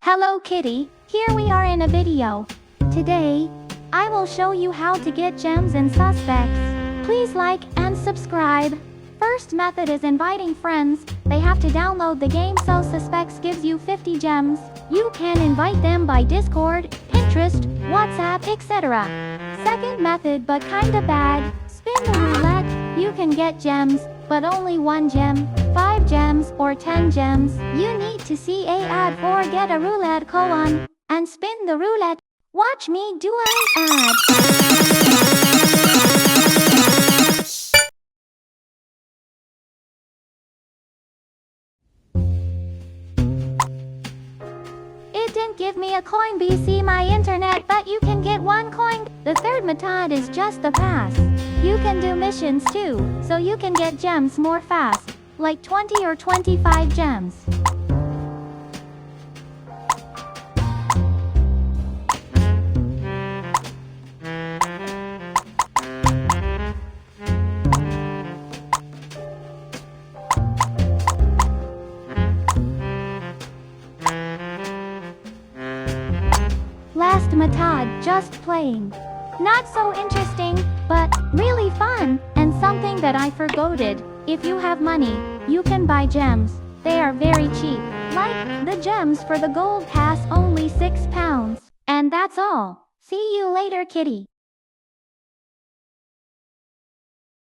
Hello Kitty, here we are in a video. Today, I will show you how to get gems in Suspects. Please like and subscribe. First method is inviting friends. They have to download the game so Suspects gives you 50 gems. You can invite them by Discord, Pinterest, WhatsApp, etc. Second method but kinda bad. Spin the roulette. You can get gems, but only 1 gem, 5 gems, or 10 gems. You need to see a ad for get a roulette koan, and spin the roulette. Watch me do an ad. It didn't give me a coin BC my internet, but you can get 1 coin. The third method is just the pass. You can do missions too, so you can get gems more fast, like 20 or 25 gems. Last method, just playing. Not so interesting, but really fun, and something that I forgotten. If you have money, you can buy gems. They are very cheap. Like, the gems for the gold pass only £6. And that's all. See you later, Kitty.